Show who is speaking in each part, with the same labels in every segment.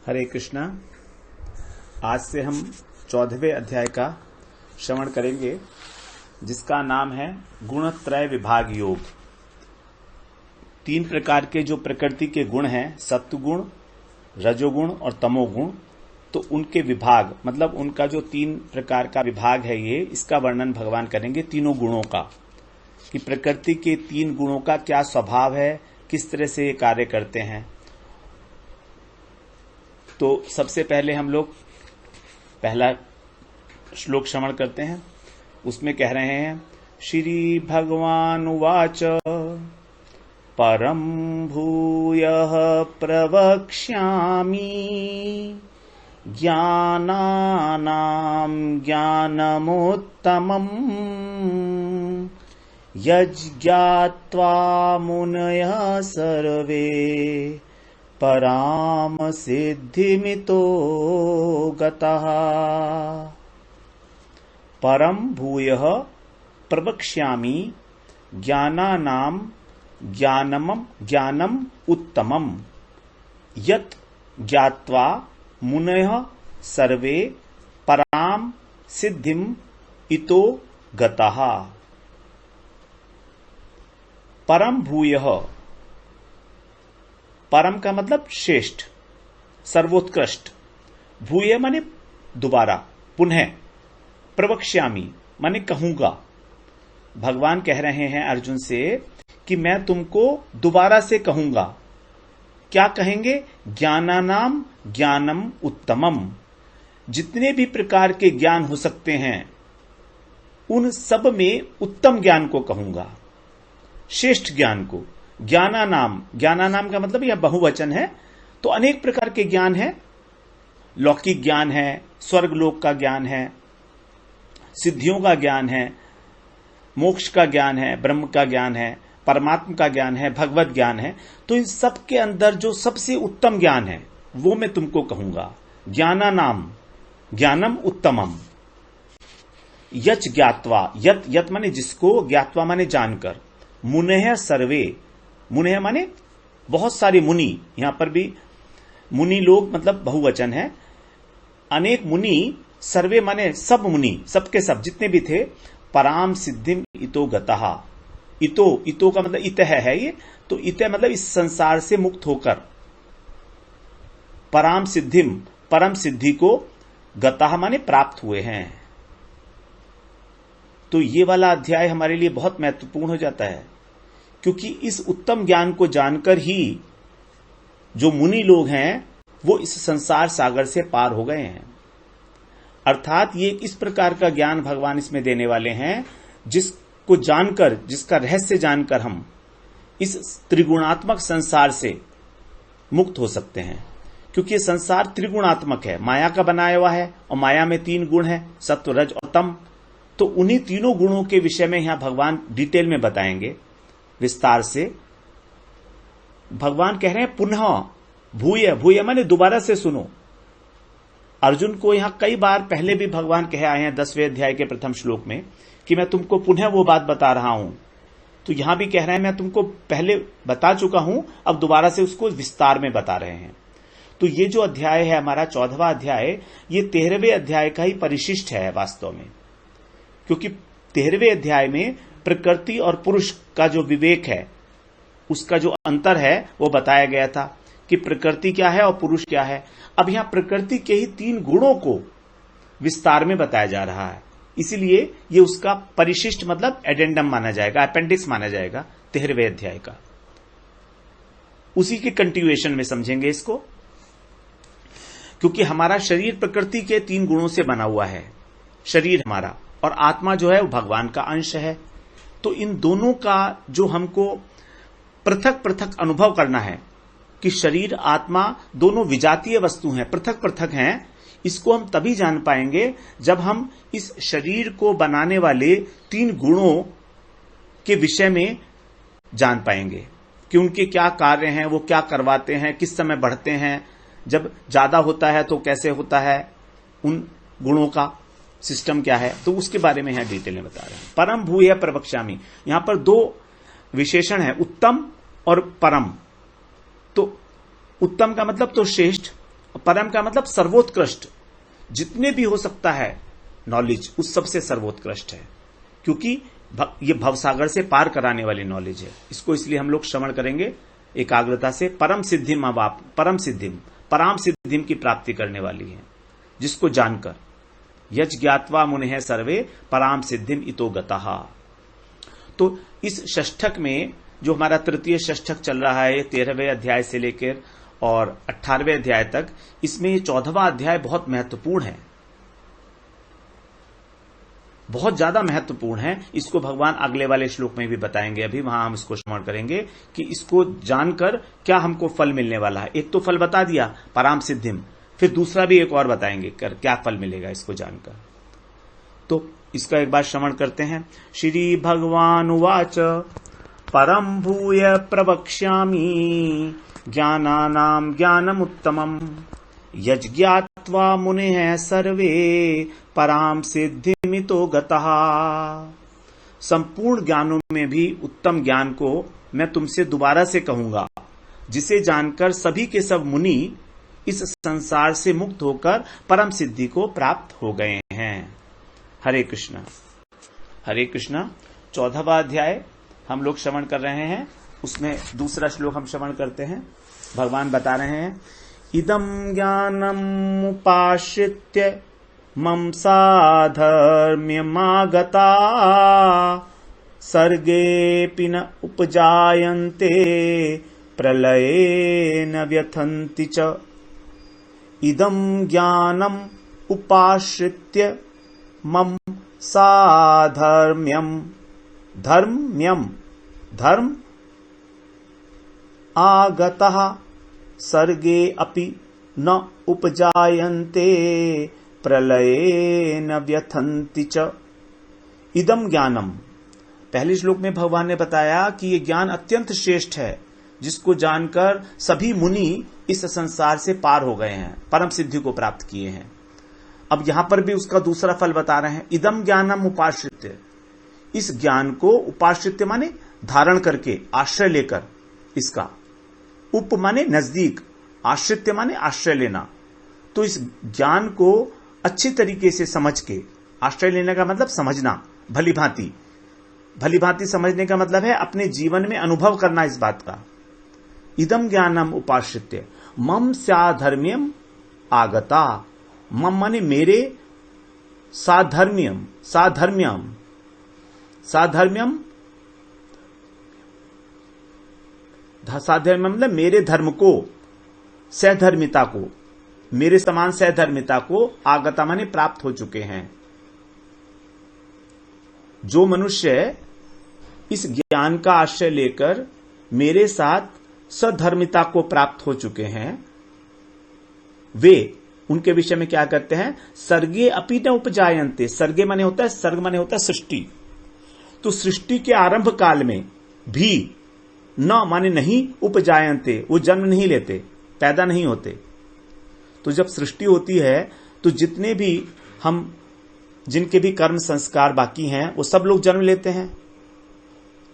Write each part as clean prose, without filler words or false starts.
Speaker 1: हरे कृष्णा। आज से हम 14वें अध्याय का श्रवण करेंगे, जिसका नाम है गुणत्रय विभाग योग। 3 प्रकार के जो प्रकृति के गुण हैं, सत्वगुण, रजोगुण और तमोगुण, तो उनके विभाग मतलब उनका जो 3 प्रकार का विभाग है, ये इसका वर्णन भगवान करेंगे। तीनों गुणों का, कि प्रकृति के 3 गुणों का क्या स्वभाव है, किस तरह से ये कार्य करते हैं। तो सबसे पहले हम लोग पहला श्लोक श्रवण करते हैं। उसमें कह रहे हैं, श्री भगवान उवाच परम भूयः प्रवक्ष्यामि ज्ञानानां ज्ञानमुत्तमम् यज्ज्ञात्वा मुनयः सर्वे पराम सिद्धिमितो गतः। परम भूयः प्रवक्ष्यामि ज्ञानानां ज्ञानम उत्तमम् यत् ज्ञात्वा मुनयः सर्वे पराम सिद्धिम इतो गतः। परम भूयः, परम का मतलब श्रेष्ठ, सर्वोत्कृष्ट। भूय माने दोबारा, पुनः। प्रवक्ष्यामि माने कहूंगा। भगवान कह रहे हैं अर्जुन से कि मैं तुमको दोबारा से कहूंगा। क्या कहेंगे? ज्ञानानाम ज्ञानम उत्तमम। जितने भी प्रकार के ज्ञान हो सकते हैं, उन सब में उत्तम ज्ञान को कहूंगा, श्रेष्ठ ज्ञान को। ज्ञानानाम, ज्ञानानाम का मतलब यह बहुवचन है, तो अनेक प्रकार के ज्ञान है। लौकिक ज्ञान है, स्वर्गलोक का ज्ञान है, सिद्धियों का ज्ञान है, मोक्ष का ज्ञान है, ब्रह्म का ज्ञान है, परमात्मा का ज्ञान है, भगवत ज्ञान है। तो इन सब के अंदर जो सबसे उत्तम ज्ञान है, वो मैं तुमको कहूंगा। ज्ञानानाम ज्ञानम उत्तमम यच ज्ञात्वा, यत माने जिसको, ज्ञात्वा माने जानकर, मुनयः सर्वे, मुनयः माने बहुत सारे मुनि। यहां पर भी मुनि लोग मतलब बहुवचन है, अनेक मुनि। सर्वे माने सब मुनि, सबके सब जितने भी थे। पराम सिद्धिम इतो गतः। इतो का मतलब इत है ये, तो इत मतलब इस संसार से मुक्त होकर, पराम सिद्धिम परम सिद्धि को, गतः माने प्राप्त हुए हैं। तो ये वाला अध्याय हमारे लिए बहुत महत्वपूर्ण हो जाता है, क्योंकि इस उत्तम ज्ञान को जानकर ही जो मुनि लोग हैं, वो इस संसार सागर से पार हो गए हैं। अर्थात ये इस प्रकार का ज्ञान भगवान इसमें देने वाले हैं, जिसको जानकर, जिसका रहस्य जानकर हम इस त्रिगुणात्मक संसार से मुक्त हो सकते हैं। क्योंकि ये संसार त्रिगुणात्मक है, माया का बनाया हुआ है, और माया में 3 गुण है, सत्व, रज और तम। तो उन्हीं तीनों गुणों के विषय में यहां भगवान डिटेल में बताएंगे, विस्तार से। भगवान कह रहे हैं पुनः भूय माने दोबारा से सुनो। अर्जुन को यहां कई बार पहले भी भगवान कहे आए हैं 10वें अध्याय के प्रथम श्लोक में, कि मैं तुमको पुनः वो बात बता रहा हूं। तो यहां भी कह रहे हैं मैं तुमको पहले बता चुका हूं, अब दोबारा से उसको विस्तार में बता रहे हैं। तो ये जो अध्याय है हमारा 14वां अध्याय, ये 13वें अध्याय का ही परिशिष्ट है वास्तव में। क्योंकि 13वें अध्याय में प्रकृति और पुरुष का जो विवेक है, उसका जो अंतर है, वो बताया गया था कि प्रकृति क्या है और पुरुष क्या है। अब यहां प्रकृति के ही 3 गुणों को विस्तार में बताया जा रहा है, इसीलिए ये उसका परिशिष्ट मतलब एडेंडम माना जाएगा, अपेंडिक्स माना जाएगा 13वें अध्याय का। उसी के कंटिन्यूएशन में समझेंगे इसको, क्योंकि हमारा शरीर प्रकृति के 3 गुणों से बना हुआ है, शरीर हमारा, और आत्मा जो है वो भगवान का अंश है। तो इन दोनों का जो हमको पृथक पृथक अनुभव करना है, कि शरीर आत्मा दोनों विजातीय वस्तु हैं, पृथक पृथक हैं, इसको हम तभी जान पाएंगे जब हम इस शरीर को बनाने वाले 3 गुणों के विषय में जान पाएंगे, कि उनके क्या कार्य हैं, वो क्या करवाते हैं, किस समय बढ़ते हैं, जब ज्यादा होता है तो कैसे होता है, उन गुणों का सिस्टम क्या है। तो उसके बारे में यहां डिटेल में बता रहे हैं। परम भूय प्रवक्ष्यामि, यहां पर 2 विशेषण है, उत्तम और परम। तो उत्तम का मतलब तो श्रेष्ठ, परम का मतलब सर्वोत्कृष्ट, जितने भी हो सकता है नॉलेज उस सबसे सर्वोत्कृष्ट है, क्योंकि ये भवसागर से पार कराने वाली नॉलेज है। इसको इसलिए हम लोग श्रवण करेंगे एकाग्रता से। परम सिद्धिम अवाप, परम सिद्धिम, पराम सिद्धिम की प्राप्ति करने वाली है, जिसको जानकर यज ज्ञात्वा मुनिः सर्वे पराम सिद्धिम इतो गतः। तो इस षष्ठक में जो हमारा तृतीय षष्ठक चल रहा है 13वें अध्याय से लेकर और 18वें अध्याय तक, इसमें 14वां अध्याय बहुत महत्वपूर्ण है, बहुत ज्यादा महत्वपूर्ण है। इसको भगवान अगले वाले श्लोक में भी बताएंगे, अभी वहां हम इसको स्मरण करेंगे कि इसको जानकर क्या हमको फल मिलने वाला है। एक तो फल बता दिया पराम सिद्धिम, फिर दूसरा भी एक और बताएंगे क्या फल मिलेगा इसको जानकर। तो इसका एक बार श्रवण करते हैं। श्री भगवान उवाच परम भूय प्रवक्ष्यामि ज्ञानानां ज्ञानमुत्तमम् यज्ञात्वा मुनिः सर्वे पराम सिद्धिमितो गतः। संपूर्ण ज्ञानों में भी उत्तम ज्ञान को मैं तुमसे दोबारा से कहूंगा, जिसे जानकर सभी के सब मुनि इस संसार से मुक्त होकर परम सिद्धि को प्राप्त हो गए हैं। हरे कृष्णा। हरे कृष्णा। 14वां अध्याय हम लोग श्रवण कर रहे हैं, उसमें दूसरा श्लोक हम श्रवण करते हैं। भगवान बता रहे हैं, इदं ज्ञानम् उपाश्रित्य मम साधर्म्यमागता सर्गेऽपि न उपजायन्ते प्रलये न व्यथन्ति च। इदं ज्ञानम् उपाश्रित्य मम साधर्म्यम् धर्म आगतः सर्गे अपि न उपजायन्ते प्रलये न व्यथन्ति च। इदम ज्ञानम, पहले श्लोक में भगवान ने बताया कि ये ज्ञान अत्यंत श्रेष्ठ है, जिसको जानकर सभी मुनि इस संसार से पार हो गए हैं, परम सिद्धि को प्राप्त किए हैं। अब यहां पर भी उसका दूसरा फल बता रहे हैं। इदम ज्ञानम उपाश्रित्य, इस ज्ञान को उपाश्रित्य माने धारण करके, आश्रय लेकर, इसका उप माने नजदीक, आश्रित्य माने आश्रय लेना। तो इस ज्ञान को अच्छी तरीके से समझ के, आश्रय लेने का मतलब समझना, भली भांति समझने का मतलब है अपने जीवन में अनुभव करना इस बात का। इदम ज्ञानम उपाश्रित्य मम साधर्म्यम आगता, मम माने मेरे, साधर्म्यम मतलब मेरे धर्म को, सहधर्मिता को, मेरे समान सहधर्मिता को आगता माने प्राप्त हो चुके हैं। जो मनुष्य इस ज्ञान का आश्रय लेकर मेरे साथ सधर्मिता को प्राप्त हो चुके हैं, वे उनके विषय में क्या करते हैं, सर्गे अपि न उपजायन्ते। सर्गे माने होता है, सर्ग माने होता है सृष्टि। तो सृष्टि के आरंभ काल में भी, न माने नहीं, उपजायन्ते वो जन्म नहीं लेते, पैदा नहीं होते। तो जब सृष्टि होती है तो जितने भी हम, जिनके भी कर्म संस्कार बाकी हैं, वो सब लोग जन्म लेते हैं।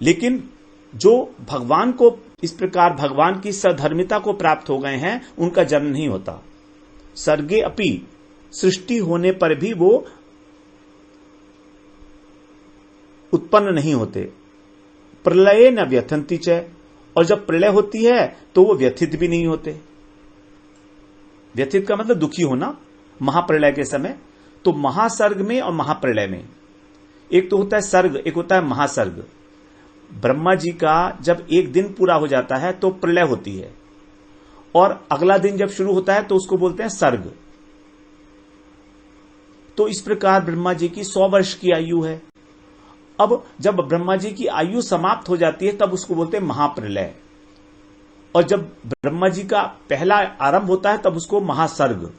Speaker 1: लेकिन जो भगवान को इस प्रकार भगवान की सधर्मिता को प्राप्त हो गए हैं, उनका जन्म नहीं होता। सर्गे अपि, सृष्टि होने पर भी वो उत्पन्न नहीं होते। प्रलये न व्यथन्ति च, और जब प्रलय होती है तो वो व्यथित भी नहीं होते। व्यथित का मतलब दुखी होना, महाप्रलय के समय। तो महासर्ग में और महाप्रलय में एक तो होता है सर्ग, एक होता है महासर्ग। ब्रह्मा जी का जब एक दिन पूरा हो जाता है तो प्रलय होती है, और अगला दिन जब शुरू होता है तो उसको बोलते हैं सर्ग। तो इस प्रकार ब्रह्मा जी की 100 वर्ष की आयु है। अब जब ब्रह्मा जी की आयु समाप्त हो जाती है तब उसको बोलते हैं महाप्रलय, और जब ब्रह्मा जी का पहला आरंभ होता है तब उसको महासर्ग।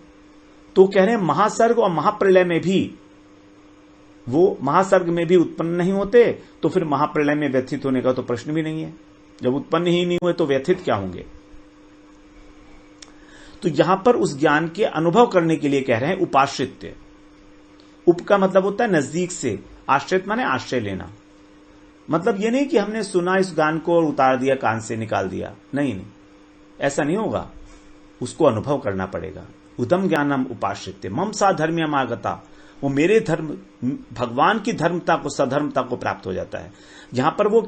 Speaker 1: तो कह रहे हैं महासर्ग और महाप्रलय में भी, वो महासर्ग में भी उत्पन्न नहीं होते, तो फिर महाप्रलय में व्यथित होने का तो प्रश्न भी नहीं है। जब उत्पन्न ही नहीं हुए तो व्यथित क्या होंगे। तो यहां पर उस ज्ञान के अनुभव करने के लिए कह रहे हैं उपाश्रित्य। उप का मतलब होता है नजदीक से, आश्रित माने आश्रय लेना। मतलब ये नहीं कि हमने सुना इस गान को और उतार दिया, कान से निकाल दिया, नहीं, ऐसा नहीं होगा। उसको अनुभव करना पड़ेगा। उदम ज्ञानम उपाश्रित्य मम सा धर्म्यमागता, वो मेरे धर्म, भगवान की धर्मता को, सधर्मता को प्राप्त हो जाता है। जहां पर वो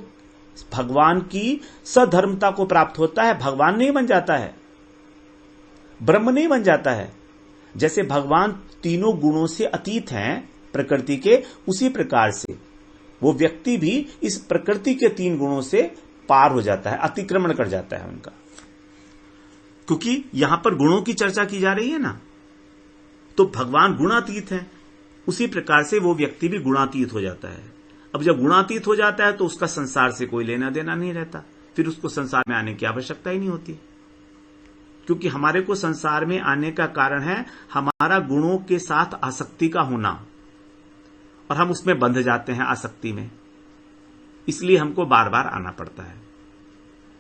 Speaker 1: भगवान की सधर्मता को प्राप्त होता है, भगवान नहीं बन जाता है, ब्रह्म नहीं बन जाता है। जैसे भगवान तीनों गुणों से अतीत हैं प्रकृति के, उसी प्रकार से वो व्यक्ति भी इस प्रकृति के 3 गुणों से पार हो जाता है, अतिक्रमण कर जाता है उनका। क्योंकि यहां पर गुणों की चर्चा की जा रही है ना, तो भगवान गुणातीत है, उसी प्रकार से वो व्यक्ति भी गुणातीत हो जाता है। अब जब गुणातीत हो जाता है तो उसका संसार से कोई लेना देना नहीं रहता, फिर उसको संसार में आने की आवश्यकता ही नहीं होती। क्योंकि हमारे को संसार में आने का कारण है हमारा गुणों के साथ आसक्ति का होना, और हम उसमें बंध जाते हैं आसक्ति में, इसलिए हमको बार बार आना पड़ता है।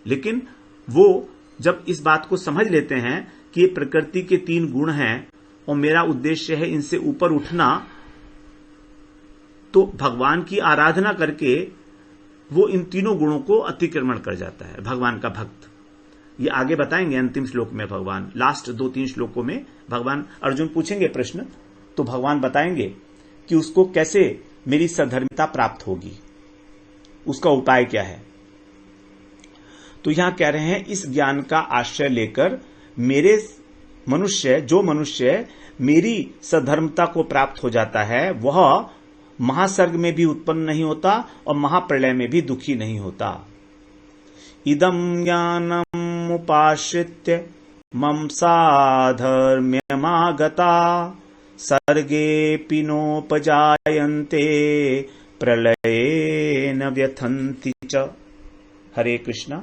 Speaker 1: लेकिन वो जब इस बात को समझ लेते हैं कि ये प्रकृति के 3 गुण हैं और मेरा उद्देश्य है इनसे ऊपर उठना, तो भगवान की आराधना करके वो इन तीनों गुणों को अतिक्रमण कर जाता है भगवान का भक्त। ये आगे बताएंगे अंतिम श्लोक में भगवान, लास्ट 2-3 श्लोकों में भगवान, अर्जुन पूछेंगे प्रश्न तो भगवान बताएंगे कि उसको कैसे मेरी सधर्मिता प्राप्त होगी, उसका उपाय क्या है। तो यहां कह रहे हैं इस ज्ञान का आश्रय लेकर मेरे जो मनुष्य मेरी सधर्मता को प्राप्त हो जाता है, वह महासर्ग में भी उत्पन्न नहीं होता और महाप्रलय में भी दुखी नहीं होता। इदं ज्ञानम उपाश्रित्य मम साधर्म्यमागता सर्गेऽपि नोपजायन्ते प्रलये न व्यथन्ति च। हरे कृष्णा।